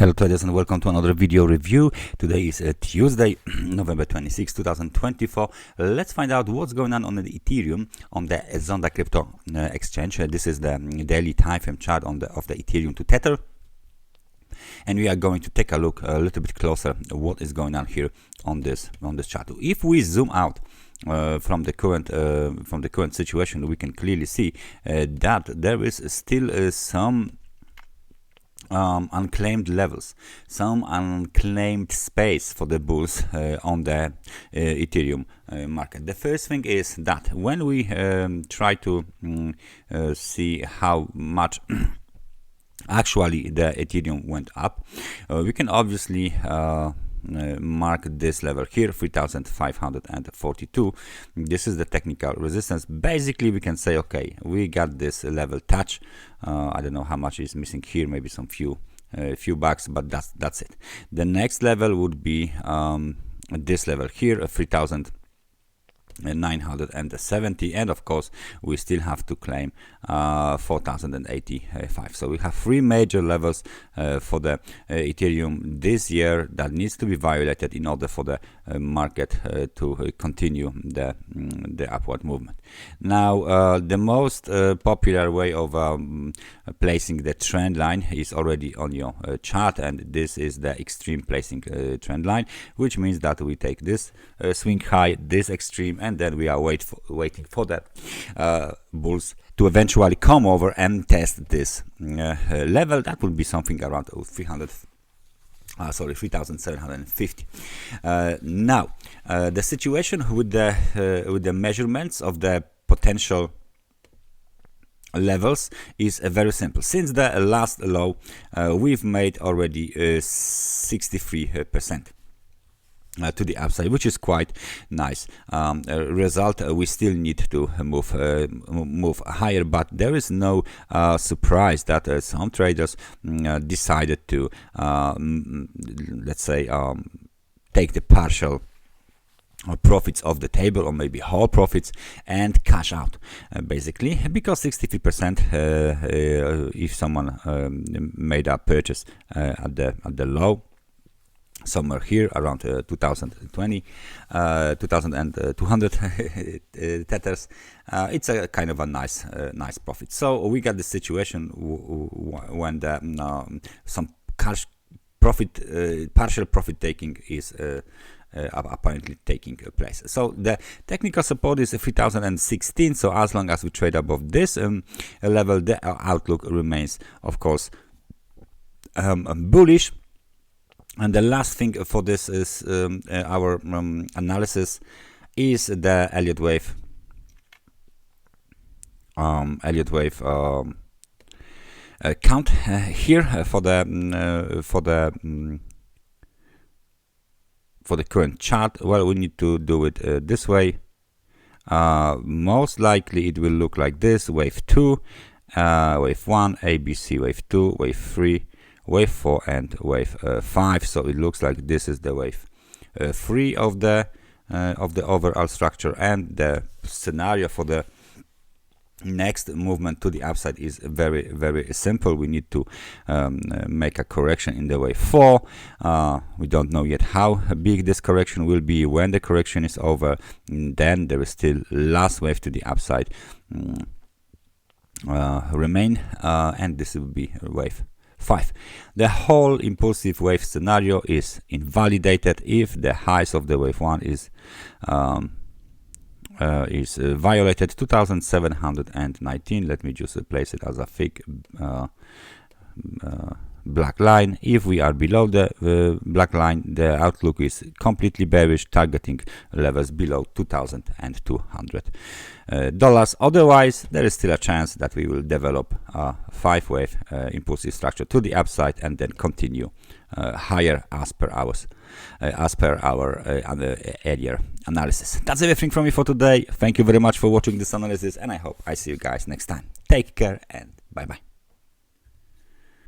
Hello traders and welcome to another video review. Today is Tuesday, November 26, 2024. Let's find out what's going on the Ethereum on the Zondacrypto exchange. This is the daily time frame chart of the Ethereum to Tether. And we are going to take a look a little bit closer at what is going on here on this chart. If we zoom out from the current situation, we can clearly see that there is still some unclaimed levels, some unclaimed space for the bulls on the Ethereum market. The first thing is that when we try to see how much actually the Ethereum went up, we can obviously mark this level here, 3542. This is the technical resistance. Basically we can say, okay, we got this level touch. I don't know how much is missing here, maybe some few bucks, but that's it. The next level would be this level here, 3970, and of course we still have to claim 4085. So we have three major levels for the Ethereum this year that needs to be violated in order for the market to continue the upward movement. Now the most popular way of placing the trend line is already on your chart, and this is the extreme placing trend line, which means that we take this swing high, this extreme, and then we are waiting for the bulls to eventually come over and test this level. That would be something around 3750. Now the situation with the measurements of the potential levels is very simple. Since the last low, we've made already 63% to the upside, which is quite nice result. We still need to move higher, but there is no surprise that some traders decided to let's say take the partial profits off the table, or maybe whole profits, and cash out, basically, because 63% if someone made a purchase at the low somewhere here around 2200 tethers, it's a kind of a nice profit. So we got the situation when the some partial profit taking is apparently taking place. So the technical support is 3016. So as long as we trade above this level, the outlook remains, of course, bullish. And the last thing for this is our analysis is the Elliott wave. Count here for the current chart. Well, we need to do it this way. Most likely it will look like this: wave 2, wave 1, ABC, wave 2, wave 3, wave 4, and wave 5. So it looks like this is the wave 3 of the overall structure, and the scenario for the next movement to the upside is very simple. We need to make a correction in the wave 4. We don't know yet how big this correction will be. When the correction is over, then there is still last wave to the upside remain, and this will be wave 5. The whole impulsive wave scenario is invalidated if the highs of the wave 1 is violated, 2719. Let me just place it as a thick black line. If we are below the black line, the outlook is completely bearish, targeting levels below $2,200. Otherwise, there is still a chance that we will develop a 5-wave impulsive structure to the upside, and then continue higher as per our earlier analysis. That's everything from me for today. Thank you very much for watching this analysis, and I hope I see you guys next time. Take care and bye bye.